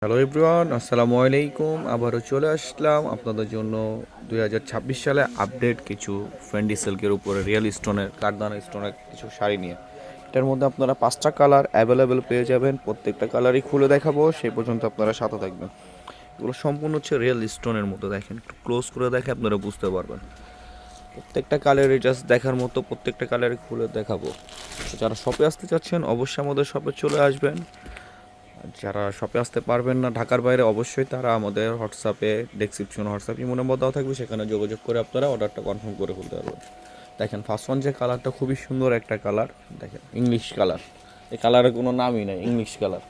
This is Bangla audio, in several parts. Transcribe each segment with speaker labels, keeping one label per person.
Speaker 1: হ্যালো এভরিওয়ান, আসসালামু আলাইকুম। আবারও চলে আসলাম আপনাদের জন্য 2026 সালে আপডেট কিছু ফেন্ডি সিল্কের উপরে রিয়েল স্টোনের কারদানা স্টোনের কিছু শাড়ি নিয়ে। এটার মধ্যে আপনারা 5টা কালার অ্যাভেলেবেল পেয়ে যাবেন। প্রত্যেকটা কালারই খুলে দেখাবো, সেই পর্যন্ত আপনারা সাথে থাকবেন। এগুলো সম্পূর্ণ হচ্ছে রিয়েল স্টোনের মতো। দেখেন, একটু ক্লোজ করে দেখে আপনারা বুঝতে পারবেন। প্রত্যেকটা কালারই জাস্ট দেখার মতো, প্রত্যেকটা কালারই খুলে দেখাবো। তো যারা শপে আসতে চাচ্ছেন অবশ্যই আমাদের শপে চলে আসবেন। যারা শপে আসতে পারবেন না ঢাকার বাইরে, অবশ্যই তারা আমাদের হোয়াটসঅ্যাপে হোয়াটসঅ্যাপ ইমো নাম্বার দেওয়া থাকবে, সেখানে যোগাযোগ করে আপনারা অর্ডারটা কনফার্ম করে ফেলতে পারবেন। দেখেন, ফার্স্ট ওয়ান যে কালারটা খুবই সুন্দর একটা কালার, দেখেন ইংলিশ কালার। এই কালারের কোনো নামই নাই, ইংলিশ কালার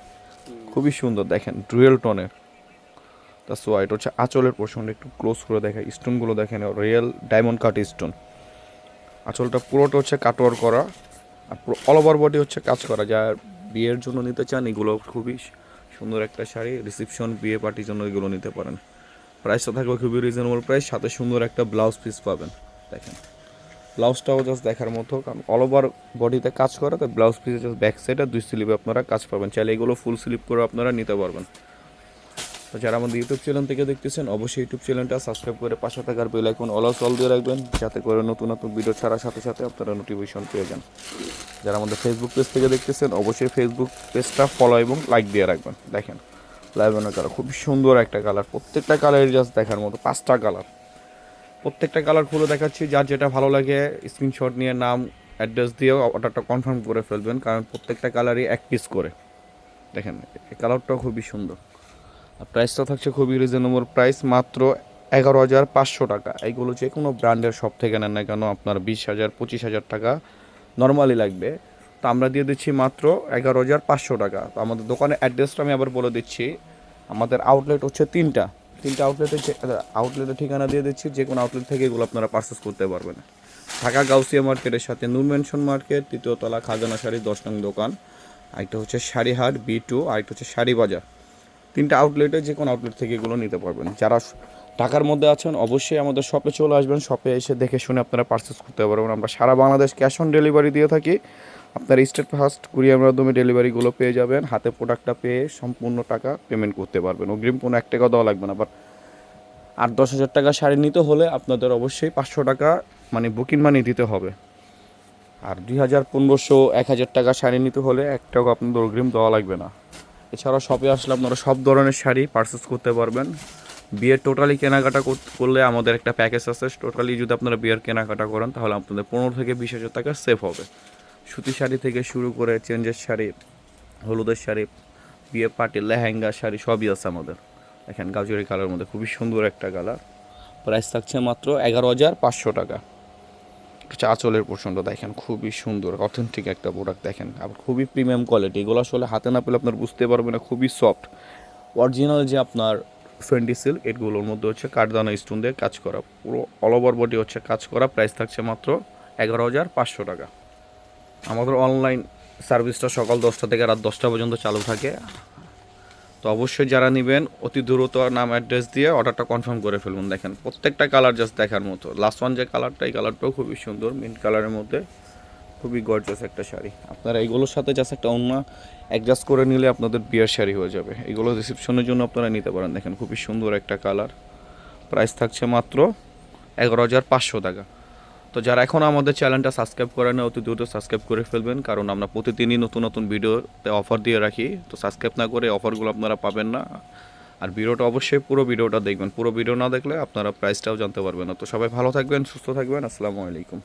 Speaker 1: খুবই সুন্দর। দেখেন ডুয়েল টোনের, তা সো এটা হচ্ছে আঁচলের পোর্শনটা একটু ক্লোজ করে দেখেন। স্টোনগুলো দেখেন রিয়েল ডায়মন্ড কাট স্টোন। আঁচলটা পুরোটা হচ্ছে কাটওয়ার করা, আর পুরো অল ওভার বডি হচ্ছে কাজ করা। যা বিয়ের জন্য নিতে চান এগুলো খুবই সুন্দর একটা শাড়ি। রিসেপশন, বিয়ে পার্টির জন্য এগুলো নিতে পারেন। প্রাইসটা থাকবে খুবই রিজনেবল প্রাইস, সাথে সুন্দর একটা ব্লাউজ পিস পাবেন। দেখেন ব্লাউজটাও জাস্ট দেখার মতো, কারণ অল ওভার বডিতে কাজ করা, তাই ব্লাউজ পিসে জাস্ট ব্যাক সাইডে 2 স্লিপে আপনারা কাজ পাবেন। চাইলে এগুলো ফুল স্লিপ করে আপনারা নিতে পারবেন। তো যারা আমাদের ইউটিউব চ্যানেল থেকে দেখতেছেন অবশ্যই ইউটিউব চ্যানেলটা সাবস্ক্রাইব করে পাশে থাকার বেল আইকন অল দিয়ে রাখবেন, যাতে করে নতুন নতুন ভিডিও ছাড়ার সাথে সাথে আপনারা নোটিফিকেশন পেয়ে যান। যারা আমাদের ফেসবুক পেজ থেকে দেখতেছেন অবশ্যই ফেসবুক পেজটা ফলো এবং লাইক দিয়ে রাখবেন। দেখেন লাইভেনের কালার খুবই সুন্দর একটা কালার, প্রত্যেকটা কালারের জাস্ট দেখার মতো। 5টা কালার, প্রত্যেকটা কালার খুলে দেখাচ্ছি। যার যেটা ভালো লাগে স্ক্রিনশট নিয়ে নাম অ্যাড্রেস দিয়ে অর্ডারটা কনফার্ম করে ফেলবেন, কারণ প্রত্যেকটা কালারই 1 পিস করে। দেখেন এই কালারটাও খুবই সুন্দর। আর প্রাইসটা থাকছে খুবই রিজনেবল প্রাইস, মাত্র 11,500 টাকা। এইগুলো যে কোনো ব্র্যান্ডের শপ থেকে নেন না কেন আপনার 20,000 25,000 টাকা নর্মালি লাগবে। তো আমরা দিয়ে দিচ্ছি মাত্র 11,500 টাকা। তো আমাদের দোকানের অ্যাড্রেসটা আমি আবার বলে দিচ্ছি। আমাদের আউটলেট হচ্ছে তিনটা আউটলেটের ঠিকানা দিয়ে দিচ্ছি। যে কোনো আউটলেট থেকে এগুলো আপনারা পারচেস করতে পারবেন। ঢাকা গাউসিয়া মার্কেটের সাথে নূর মেনশন মার্কেট, 3য় তলা, খাজানা শাড়ি 10 নং দোকান। আরেকটা হচ্ছে শাড়িহাট B2, আরেকটা হচ্ছে শাড়ি বাজার। 3টা আউটলেটে যে কোনো আউটলেট থেকে এগুলো নিতে পারবেন। যারা ঢাকার মধ্যে আছেন অবশ্যই আমাদের শপে চলে আসবেন। শপে এসে দেখে শুনে আপনারা পারচেস করতে পারবেন। আমরা সারা বাংলাদেশ ক্যাশ অন ডেলিভারি দিয়ে থাকি। আপনার স্টেট ফার্স্ট কুরিয়ার মাধ্যমে ডেলিভারিগুলো পেয়ে যাবেন। হাতে প্রোডাক্টটা পেয়ে সম্পূর্ণ টাকা পেমেন্ট করতে পারবেন। অগ্রিম কোনো 1 টাকা দেওয়া লাগবে না। আবার 8-10 হাজার টাকা শাড়ি নিতে হলে আপনাদের অবশ্যই 500 টাকা মানে বুকিং মানি দিতে হবে। আর 2,000 1500 1000 টাকা শাড়ি নিতে হলে 1 টাকা আপনাদের অগ্রিম দেওয়া লাগবে না। এছাড়া শপে আসলে আপনারা সব ধরনের শাড়ি পারচেস করতে পারবেন। বিয়ের টোটালি কেনাকাটা করলে আমাদের একটা প্যাকেজ আছে। টোটালি যদি আপনারা বিয়ের কেনাকাটা করেন তাহলে আপনাদের 15 থেকে 20,000 টাকা সেভ হবে। সুতি শাড়ি থেকে শুরু করে চেঞ্জের শাড়ি, হলুদের শাড়ি, বিয়ে পার্টি লেহেঙ্গা শাড়ি সবই আছে আমাদের। দেখেন গাজরি কালারের মধ্যে খুবই সুন্দর একটা কালার। প্রাইস থাকছে মাত্র 11,500 টাকা। হচ্ছে আঁচলের পোর্শনটা দেখেন খুবই সুন্দর, অথেন্টিক একটা প্রোডাক্ট। দেখেন আবার খুবই প্রিমিয়াম কোয়ালিটি। এগুলো আসলে হাতে না পেলে আপনার বুঝতে পারবেন না। খুবই সফট অরিজিনাল যে আপনার ফেন্ডি সিল্ক, এগুলোর মধ্যে হচ্ছে কাঠদানা স্টোন দিয়ে কাজ করা, পুরো অল ওভার বডি হচ্ছে কাজ করা। প্রাইস থাকছে মাত্র 11,500 টাকা। আমাদের অনলাইন সার্ভিসটা সকাল 10টা থেকে রাত 10টা পর্যন্ত চালু থাকে। তো অবশ্যই যারা নেবেন অতি দ্রুত নাম অ্যাড্রেস দিয়ে অর্ডারটা কনফার্ম করে ফেলুন। দেখেন প্রত্যেকটা কালার জাস্ট দেখার মতো। লাস্ট ওয়ান যে কালারটা, এই কালারটাও খুবই সুন্দর, মিন্ট কালারের মধ্যে খুবই গর্জাস একটা শাড়ি। আপনারা এইগুলোর সাথে জাস্ট একটা অন্য অ্যাডজাস্ট করে নিলে আপনাদের বিয়ের শাড়ি হয়ে যাবে। এগুলো রিসেপশনের জন্য আপনারা নিতে পারেন। দেখেন খুবই সুন্দর একটা কালার। প্রাইস থাকছে মাত্র 11,500 টাকা। তো যারা এখন আমাদের চ্যানেলটা সাবস্ক্রাইব করে না অতি দ্রুত সাবস্ক্রাইব করে ফেলবেন, কারণ আমরা প্রতিদিনই নতুন নতুন ভিডিওতে অফার দিয়ে রাখি। তো সাবস্ক্রাইব না করে অফারগুলো আপনারা পাবেন না। আর ভিডিওটা অবশ্যই পুরো ভিডিওটা দেখবেন। পুরো ভিডিও না দেখলে আপনারা প্রাইসটাও জানতে পারবেন না। তো সবাই ভালো থাকবেন, সুস্থ থাকবেন। আসসালামু আলাইকুম।